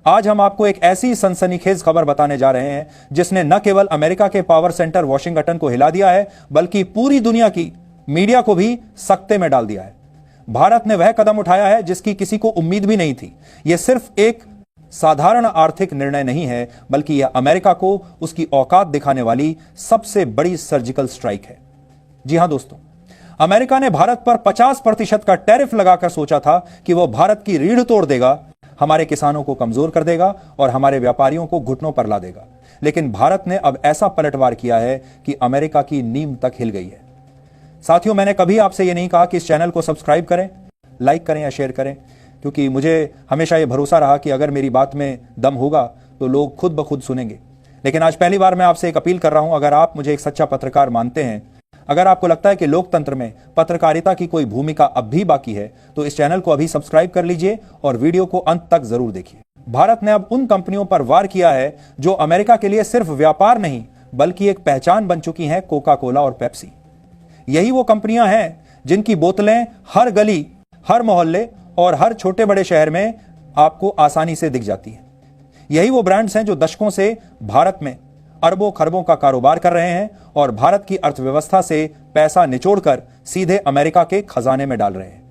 आज हम आपको एक ऐसी सनसनीखेज खबर बताने जा रहे हैं जिसने न केवल अमेरिका के पावर सेंटर वॉशिंगटन को हिला दिया है, बल्कि पूरी दुनिया की मीडिया को भी सकते में डाल दिया है। भारत ने वह कदम उठाया है जिसकी किसी को उम्मीद भी नहीं थी। यह सिर्फ एक साधारण आर्थिक निर्णय नहीं है, बल्कि यह अमेरिका को उसकी औकात दिखाने वाली सबसे बड़ी सर्जिकल स्ट्राइक है। जी हां दोस्तों, अमेरिका ने भारत पर 50% का टैरिफ लगाकर सोचा था कि वह भारत की रीढ़ तोड़ देगा, हमारे किसानों को कमजोर कर देगा और हमारे व्यापारियों को घुटनों पर ला देगा। लेकिन भारत ने अब ऐसा पलटवार किया है कि अमेरिका की नींव तक हिल गई है। साथियों, मैंने कभी आपसे यह नहीं कहा कि इस चैनल को सब्सक्राइब करें, लाइक करें या शेयर करें, क्योंकि मुझे हमेशा यह भरोसा रहा कि अगर मेरी बात में दम होगा तो लोग खुद ब खुद सुनेंगे। लेकिन आज पहली बार मैं आपसे एक अपील कर रहा हूं, अगर आप मुझे एक सच्चा पत्रकार मानते हैं, अगर आपको लगता है कि लोकतंत्र में पत्रकारिता की कोई भूमिका अब भी बाकी है, तो इस चैनल को अभी सब्सक्राइब कर लीजिए और वीडियो को अंत तक जरूर देखिए। भारत ने अब उन कंपनियों पर वार किया है जो अमेरिका के लिए सिर्फ व्यापार नहीं बल्कि एक पहचान बन चुकी हैं, कोका कोला और पेप्सी। यही वो कंपनियां हैं जिनकी बोतलें हर गली, हर मोहल्ले और हर छोटे बड़े शहर में आपको आसानी से दिख जाती हैं। यही वो ब्रांड्स हैं जो दशकों से भारत में अरबों खरबों का कारोबार कर रहे हैं और भारत की अर्थव्यवस्था से पैसा निचोड़कर सीधे अमेरिका के खजाने में डाल रहे हैं।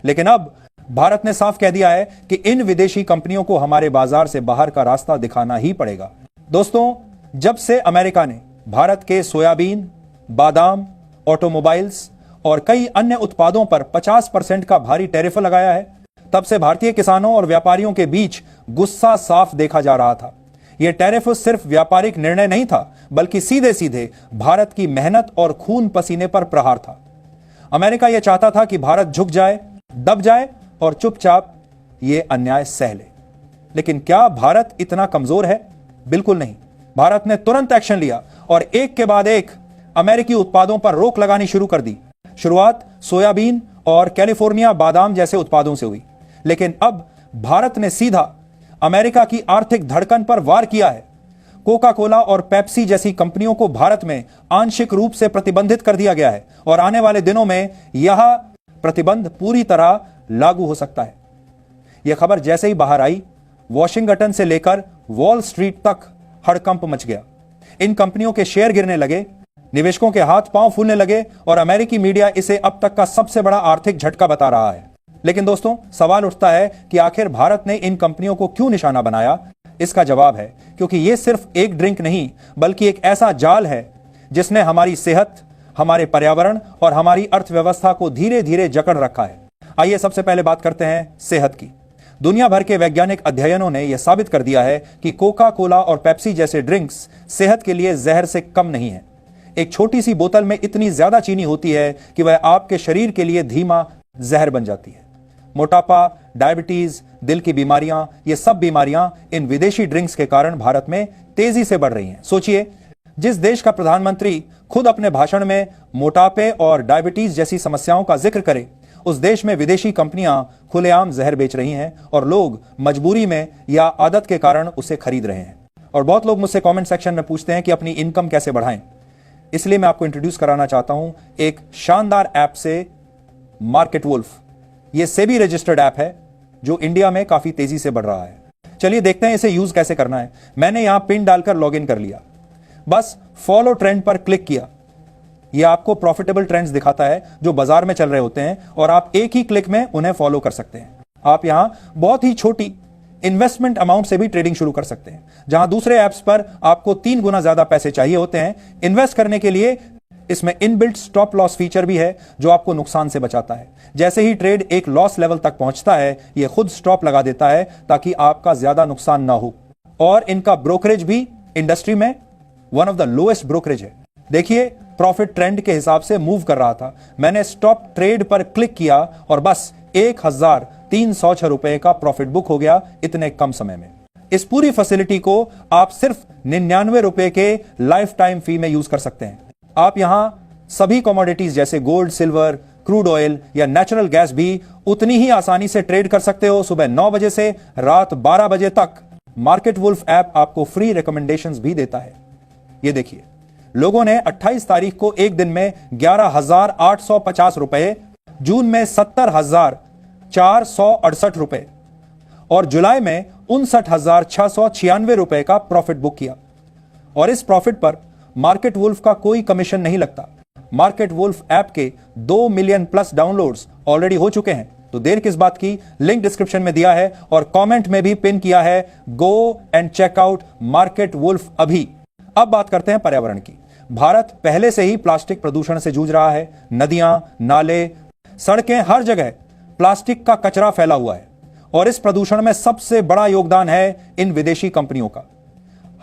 लेकिन अब भारत ने साफ कह दिया है कि इन विदेशी कंपनियों को हमारे बाजार से बाहर का रास्ता दिखाना ही पड़ेगा। दोस्तों, जब से अमेरिका ने भारत के सोयाबीन, बादाम, ऑटोमोबाइल्स और कई अन्य उत्पादों पर 50% का भारी टैरिफ लगाया है, तब से भारतीय किसानों और व्यापारियों के बीच गुस्सा साफ देखा जा रहा था। यह टैरिफ सिर्फ व्यापारिक निर्णय नहीं था, बल्कि सीधे सीधे भारत की मेहनत और खून पसीने पर प्रहार था। अमेरिका यह चाहता था कि भारत झुक जाए, दब जाए और चुपचाप यह अन्याय सह ले। लेकिन क्या भारत इतना कमजोर है? बिल्कुल नहीं। भारत ने तुरंत एक्शन लिया और एक के बाद एक अमेरिकी उत्पादों पर रोक लगानी शुरू कर दी। शुरुआत सोयाबीन और कैलिफोर्निया बादाम जैसे उत्पादों से हुई, लेकिन अब भारत ने सीधा अमेरिका की आर्थिक धड़कन पर वार किया है। कोका कोला और पेप्सी जैसी कंपनियों को भारत में आंशिक रूप से प्रतिबंधित कर दिया गया है और आने वाले दिनों में यह प्रतिबंध पूरी तरह लागू हो सकता है। यह खबर जैसे ही बाहर आई, वॉशिंगटन से लेकर वॉल स्ट्रीट तक हड़कंप मच गया। इन कंपनियों के शेयर गिरने लगे, निवेशकों के हाथ पांव फूलने लगे और अमेरिकी मीडिया इसे अब तक का सबसे बड़ा आर्थिक झटका बता रहा है। लेकिन दोस्तों, सवाल उठता है कि आखिर भारत ने इन कंपनियों को क्यों निशाना बनाया? इसका जवाब है क्योंकि यह सिर्फ एक ड्रिंक नहीं, बल्कि एक ऐसा जाल है जिसने हमारी सेहत, हमारे पर्यावरण और हमारी अर्थव्यवस्था को धीरे धीरे जकड़ रखा है। आइए सबसे पहले बात करते हैं सेहत की। दुनिया भर के वैज्ञानिक अध्ययनों ने यह साबित कर दिया है कि कोका कोला और पेप्सी जैसे ड्रिंक्स सेहत के लिए जहर से कम नहीं है। एक छोटी सी बोतल में इतनी ज्यादा चीनी होती है कि वह आपके शरीर के लिए धीमा जहर बन जाती है। मोटापा, डायबिटीज, दिल की बीमारियां, ये सब बीमारियां इन विदेशी ड्रिंक्स के कारण भारत में तेजी से बढ़ रही हैं। सोचिए, जिस देश का प्रधानमंत्री खुद अपने भाषण में मोटापे और डायबिटीज जैसी समस्याओं का जिक्र करे, उस देश में विदेशी कंपनियां खुलेआम जहर बेच रही हैं और लोग मजबूरी में या आदत के कारण उसे खरीद रहे हैं। और बहुत लोग मुझसे कमेंट सेक्शन में पूछते हैं कि अपनी इनकम कैसे बढ़ाएं। इसलिए मैं आपको इंट्रोड्यूस कराना चाहता हूं एक शानदार ऐप से, मार्केट वुल्फ। यह सेबी रजिस्टर्ड ऐप है जो इंडिया में काफी तेजी से बढ़ रहा है। चलिए देखते हैं इसे यूज कैसे करना है। मैंने यहां पिन डालकर लॉगिन कर लिया, बस फॉलो ट्रेंड पर क्लिक किया। यह आपको प्रॉफिटेबल ट्रेंड्स दिखाता है जो बाजार में चल रहे होते हैं और आप एक ही क्लिक में उन्हें फॉलो कर सकते हैं। आप यहां बहुत ही छोटी इन्वेस्टमेंट अमाउंट से भी ट्रेडिंग शुरू कर सकते हैं। जहां दूसरे ऐप्स पर आपको 3 गुना ज्यादा पैसे चाहिए होते हैं इन्वेस्ट करने के लिए, इसमें इनबिल्ट स्टॉप लॉस फीचर भी है जो आपको नुकसान से बचाता है। जैसे ही ट्रेड एक लॉस लेवल तक पहुंचता है, यह खुद स्टॉप लगा देता है ताकि आपका ज्यादा नुकसान ना हो। और इनका ब्रोकरेज भी इंडस्ट्री में one of the lowest brokerage है। देखिए, प्रॉफिट ट्रेंड के हिसाब से मूव कर रहा था। मैंने स्टॉप ट्रेड पर क्लिक किया और बस 1306 रुपए का प्रॉफिट बुक हो गया इतने कम समय में। इस पूरी फैसिलिटी को आप सिर्फ 99 रुपए के लाइफ टाइम फी में यूज कर सकते हैं। आप यहां सभी कमोडिटीज जैसे गोल्ड, सिल्वर, क्रूड ऑयल या नेचुरल गैस भी उतनी ही आसानी से ट्रेड कर सकते हो। सुबह 9 बजे से रात 12 बजे तक मार्केट वुल्फ ऐप आपको फ्री रिकमेंडेशंस भी देता है। ये देखिए, लोगों ने 28 तारीख को एक दिन में 11,850 रुपए, जून में 70,468 रुपए और जुलाई में 59,696 रुपए का प्रॉफिट बुक किया। और इस प्रॉफिट पर मार्केट वुल्फ का कोई कमीशन नहीं लगता। मार्केट वुल्फ ऐप के 2 मिलियन प्लस डाउनलोड्स ऑलरेडी हो चुके हैं। तो देर किस बात की, लिंक डिस्क्रिप्शन में दिया है और कमेंट में भी पिन किया है, go and check out Market Wolf अभी। अब बात करते हैं पर्यावरण की। भारत पहले से ही प्लास्टिक प्रदूषण से जूझ रहा है। नदियां, नाले, सड़कें, हर जगह प्लास्टिक का कचरा फैला हुआ है और इस प्रदूषण में सबसे बड़ा योगदान है इन विदेशी कंपनियों का।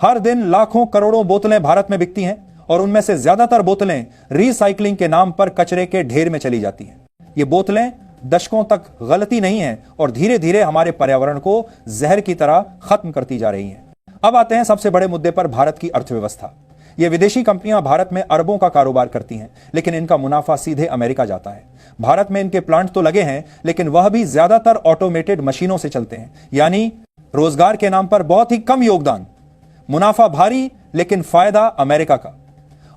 हर दिन लाखों करोड़ों बोतलें भारत में बिकती हैं और उनमें से ज्यादातर बोतलें रिसाइकलिंग के नाम पर कचरे के ढेर में चली जाती हैं। ये बोतलें दशकों तक गलती नहीं है और धीरे धीरे हमारे पर्यावरण को जहर की तरह खत्म करती जा रही हैं। अब आते हैं सबसे बड़े मुद्दे पर, भारत की अर्थव्यवस्था। ये विदेशी कंपनियां भारत में अरबों का कारोबार करती हैं, लेकिन इनका मुनाफा सीधे अमेरिका जाता है। भारत में इनके प्लांट तो लगे हैं, लेकिन वह भी ज्यादातर ऑटोमेटेड मशीनों से चलते हैं, यानी रोजगार के नाम पर बहुत ही कम योगदान, मुनाफा भारी, लेकिन फायदा अमेरिका का।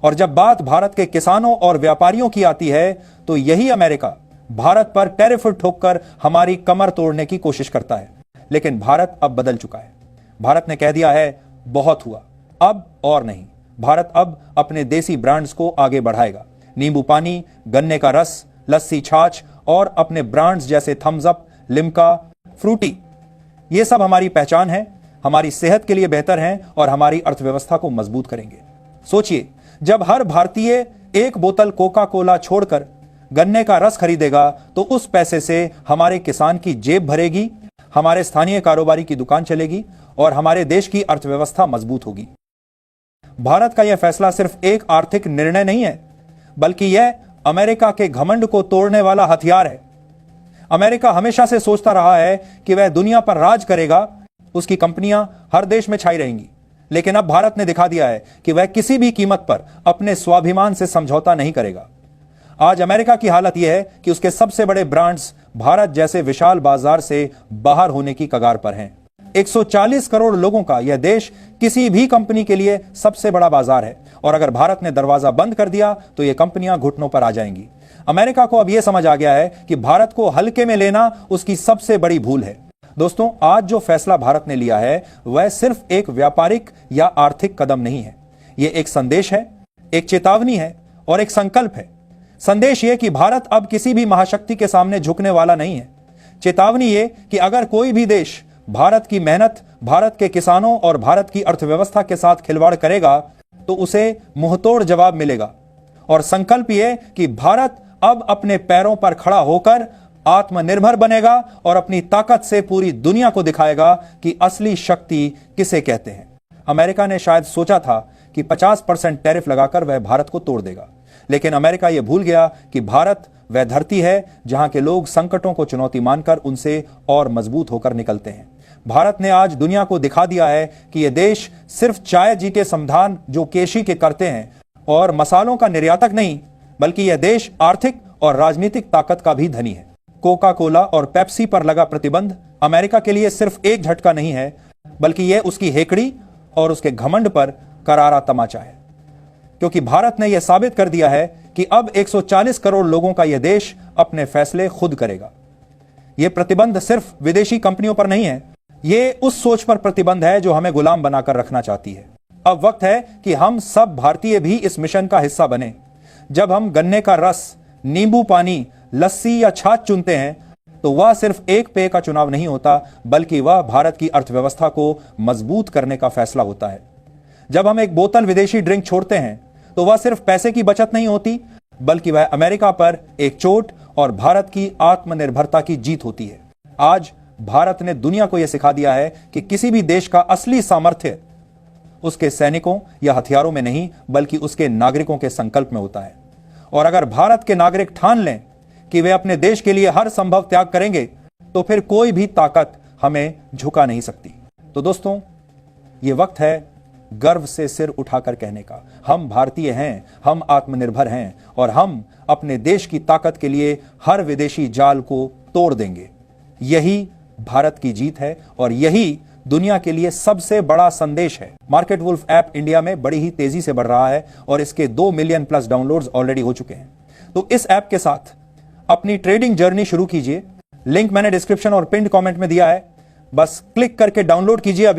और जब बात भारत के किसानों और व्यापारियों की आती है, तो यही अमेरिका भारत पर टैरिफ ठोककर हमारी कमर तोड़ने की कोशिश करता है। लेकिन भारत अब बदल चुका है। भारत ने कह दिया है, बहुत हुआ, अब और नहीं। भारत अब अपने देसी ब्रांड्स को आगे बढ़ाएगा। नींबू पानी, गन्ने का रस, लस्सी, छाछ और अपने ब्रांड्स जैसे थम्स अप, लिम्का, फ्रूटी, ये सब हमारी पहचान है, हमारी सेहत के लिए बेहतर हैं और हमारी अर्थव्यवस्था को मजबूत करेंगे। सोचिए, जब हर भारतीय एक बोतल कोका कोला छोड़कर गन्ने का रस खरीदेगा, तो उस पैसे से हमारे किसान की जेब भरेगी, हमारे स्थानीय कारोबारी की दुकान चलेगी और हमारे देश की अर्थव्यवस्था मजबूत होगी। भारत का यह फैसला सिर्फ एक आर्थिक निर्णय नहीं है, बल्कि यह अमेरिका के घमंड को तोड़ने वाला हथियार है। अमेरिका हमेशा से सोचता रहा है कि वह दुनिया पर राज करेगा, उसकी कंपनियां हर देश में छाई रहेंगी। लेकिन अब भारत ने दिखा दिया है कि वह किसी भी कीमत पर अपने स्वाभिमान से समझौता नहीं करेगा। आज अमेरिका की हालत यह है कि उसके सबसे बड़े ब्रांड्स भारत जैसे विशाल बाजार से बाहर होने की कगार पर हैं। 140 करोड़ लोगों का यह देश किसी भी कंपनी के लिए सबसे बड़ा बाजार है और अगर भारत ने दरवाजा बंद कर दिया तो यह कंपनियां घुटनों पर आ जाएंगी। अमेरिका को अब यह समझ आ गया है कि भारत को हल्के में लेना उसकी सबसे बड़ी भूल है। दोस्तों, आज जो फैसला भारत ने लिया है वह सिर्फ एक व्यापारिक या आर्थिक कदम नहीं है। यह एक संदेश है, एक चेतावनी है और एक संकल्प है। संदेश यह कि भारत अब किसी भी महाशक्ति के सामने झुकने वाला नहीं है। चेतावनी यह कि अगर कोई भी देश भारत की मेहनत, भारत के किसानों और भारत की अर्थव्यवस्था के साथ खिलवाड़ करेगा तो उसे मुंहतोड़ जवाब मिलेगा। और संकल्प यह कि भारत अब अपने पैरों पर खड़ा होकर आत्मनिर्भर बनेगा और अपनी ताकत से पूरी दुनिया को दिखाएगा कि असली शक्ति किसे कहते हैं। अमेरिका ने शायद सोचा था कि 50% टैरिफ लगाकर वह भारत को तोड़ देगा, लेकिन अमेरिका यह भूल गया कि भारत वह धरती है जहां के लोग संकटों को चुनौती मानकर उनसे और मजबूत होकर निकलते हैं। भारत ने आज दुनिया को दिखा दिया है कि यह देश सिर्फ चाय जीते समधान जो केशी के करते हैं और मसालों का निर्यातक नहीं, बल्कि यह देश आर्थिक और राजनीतिक ताकत का भी धनी है। कोका कोला और पेप्सी पर लगा प्रतिबंध अमेरिका के लिए सिर्फ एक झटका नहीं है, बल्कि यह उसकी हेकड़ी और उसके घमंड पर करारा तमाचा है, क्योंकि भारत ने यह साबित कर दिया है कि अब 140 करोड़ लोगों का यह देश अपने फैसले खुद करेगा। यह प्रतिबंध सिर्फ विदेशी कंपनियों पर नहीं है, यह उस सोच पर प्रतिबंध है जो हमें गुलाम बनाकर रखना चाहती है। अब वक्त है कि हम सब भारतीय भी इस मिशन का हिस्सा बने। जब हम गन्ने का रस, नींबू पानी, लस्सी या छाछ चुनते हैं तो वह सिर्फ एक पेय का चुनाव नहीं होता, बल्कि वह भारत की अर्थव्यवस्था को मजबूत करने का फैसला होता है। जब हम एक बोतल विदेशी ड्रिंक छोड़ते हैं तो वह सिर्फ पैसे की बचत नहीं होती, बल्कि वह अमेरिका पर एक चोट और भारत की आत्मनिर्भरता की जीत होती है। आज भारत ने दुनिया को यह सिखा दिया है कि किसी भी देश का असली सामर्थ्य उसके सैनिकों या हथियारों में नहीं, बल्कि उसके नागरिकों के संकल्प में होता है। और अगर भारत के नागरिक ठान लें कि वे अपने देश के लिए हर संभव त्याग करेंगे, तो फिर कोई भी ताकत हमें झुका नहीं सकती। तो दोस्तों, यह वक्त है गर्व से सिर उठाकर कहने का, हम भारतीय हैं, हम आत्मनिर्भर हैं और हम अपने देश की ताकत के लिए हर विदेशी जाल को तोड़ देंगे। यही भारत की जीत है और यही दुनिया के लिए सबसे बड़ा संदेश है। मार्केट वुल्फ ऐप इंडिया में बड़ी ही तेजी से बढ़ रहा है और इसके 2 मिलियन प्लस डाउनलोड्स ऑलरेडी हो चुके हैं। तो इस ऐप के साथ अपनी ट्रेडिंग जर्नी शुरू कीजिए। लिंक मैंने डिस्क्रिप्शन और पिन्ड कमेंट में दिया है। बस क्लिक करके डाउनलोड कीजिए अभी।